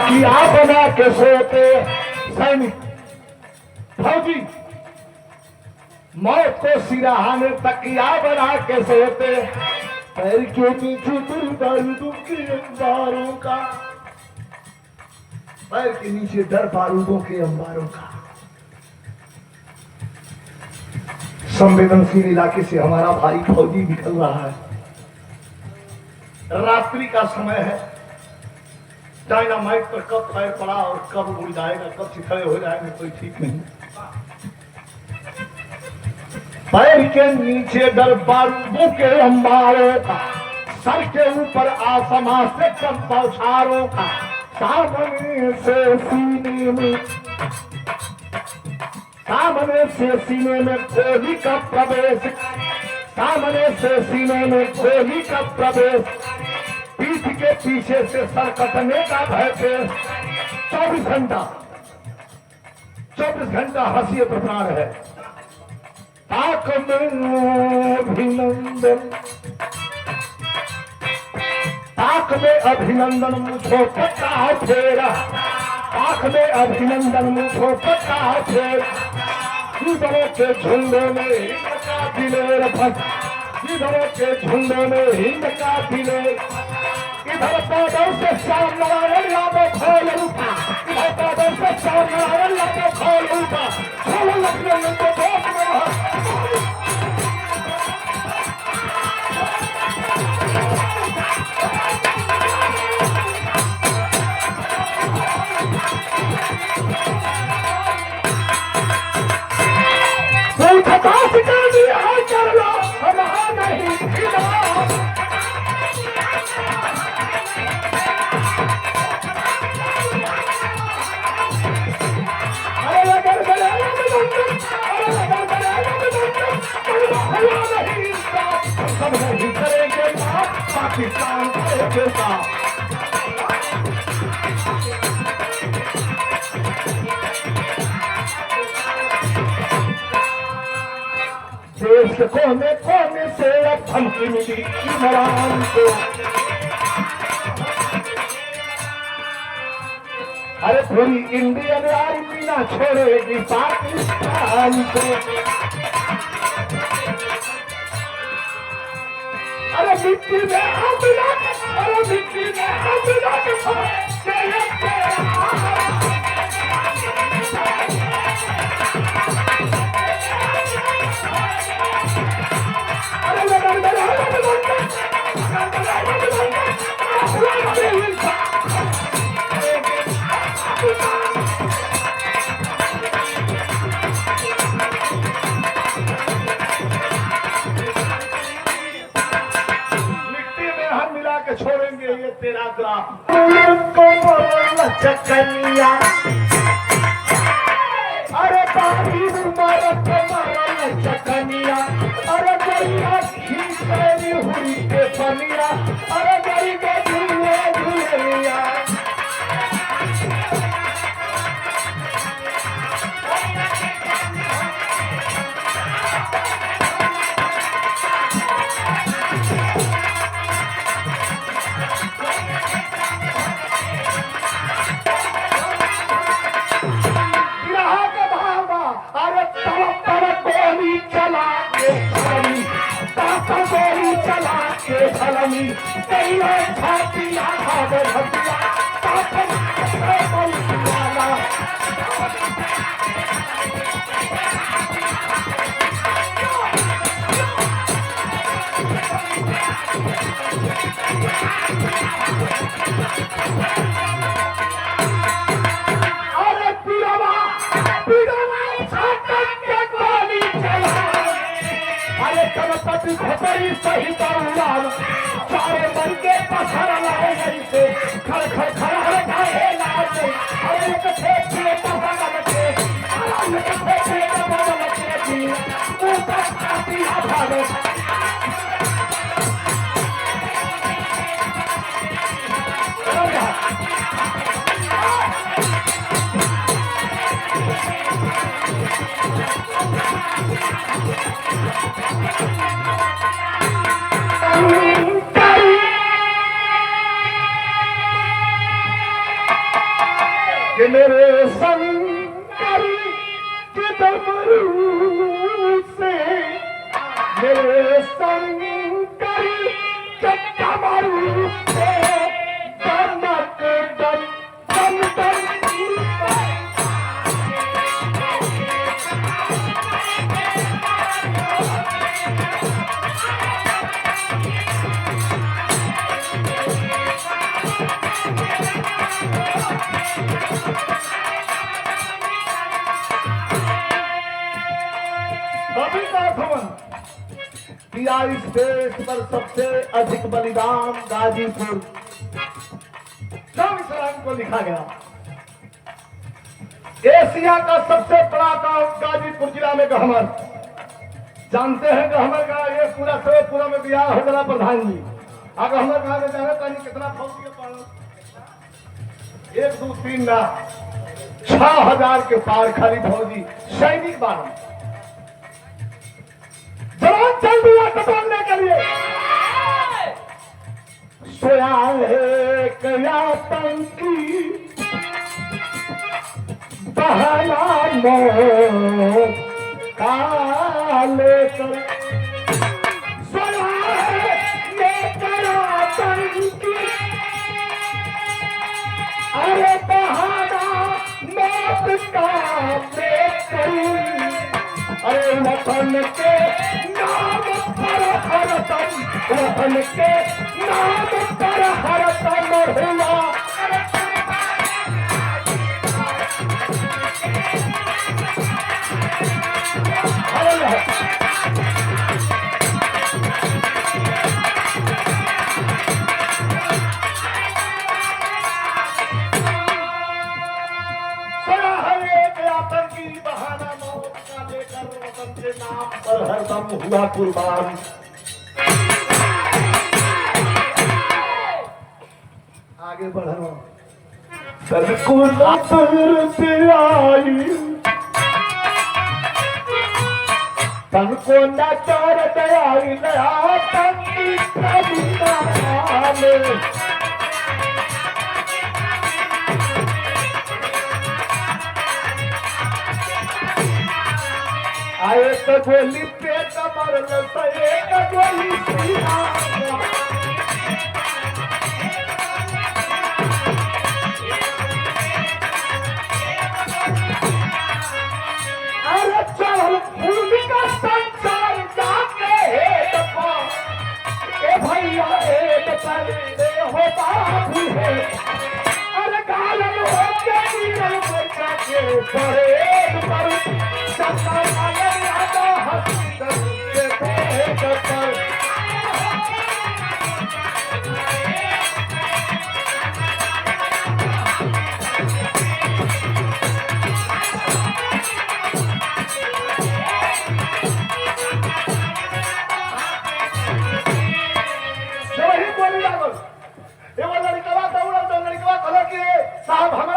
किया बना के सोते सैनिक फौजी मौत को सिराहाने तकिया बना के सोते पैर के नीचे बारूदों के अंबारों का पैर के नीचे डर बारूदों के अंबारों का। संवेदनशील इलाके से हमारा भाई फौजी निकल रहा है। रात्रि का समय है। डायनामाइट पर कब पैर पड़ा और कब उड़ जाएगा, कब खड़े हो जाएंगे कोई ठीक नहीं। पैर के नीचे डर बारूदों के अंबारों का, सर के ऊपर आसमां से कम बौछारों का। सामने से सीने में गोली का प्रवेश, सामने से सीने में गोली का प्रवेश, पीठ के पीछे से सर कटने का भय थे। 24 घंटा हंसी प्रसार है। ताक में अभिनंदन, ताक में अभिनंदन मुझो पता फेरा, ताक में अभिनंदन मुझो पता फेरा। इधरों के झुंडों में हिंद का दिलेर फंस, इधरों के झुंडों में हिंद का दिलेर। इधर पैदल से श्याम नारायण यादव खोल उठा, इधर पैदल से श्याम नारायण यादव खोल उठा। खोल लगने में तो बहुत कोई खटास कर दिया है कर लो, हमारा नहीं खिला। सब नहीं करेंगे पाकिस्तान के साथ। देश के कोने कोने से अब धमकी मिली इमरान को। अरे पूरी इंडियन आर्मी ना छोड़ेगी पाकिस्तान को। अरे मिट्टी में हाथ मिला के, अरे मिट्टी में हाथ मिला के छोड़ेंगे ये तेरा ग्राफ। चकनिया अरे बाबी मारत मारल चकनिया, अरे गैया खींचनी हुई के पनिया, अरे गई के झूले झूलिया। छाती कहियो छाती आधा भटिया तापन वाला अरे पीड़वा छातन के गोली चला अरे कनपति घोटरी सहित उड़ान चारे मन के पसर लाए ऐसे खड़ खड़ खड़ हर ढाहे लाए अरे एक फेंके बगल के अरे एक फेंके बगल के जी ऊपर छाती आधा कि मेरे शंकरी के डमरू से मेरे शंकरी के डमरू से दमक दम दम दम किया इस देश पर सबसे अधिक बलिदान गाजीपुर जब इस्लाम को लिखा गया। एशिया का सबसे बड़ा गांव गाजीपुर जिला में गहमर। जानते हैं गहमर का ये पूरा पूरा में बिहार हो गया प्रधान जी। अब गहमर गांव में जाने पानी कितना फौजी पानी 1 2 3 लाख 6000 के पार खाली फौजी सैनिक बाहर जवान चल दिया कटवाने के लिए सोया है कया पंखी बहना मौत काले कर सोया है ये कया पंखी अरे बहाना मौत का अरे वतन के नाम पर हरदम वतन के नाम पर हरदम हुआ पर हरदम हुआ कुर्बान। आगे बढ़ो सबको नजर पे आई तनको नजर दयाई लया तंगी कविता में आए तो गोली पेट मरल सहे गोली अरे चल भूमि का संसार जाके ए भैया एक पलड़े हो बाबू है अरे गालन हो के नीरल बच्चा के परेड पर सत्ता साहब हम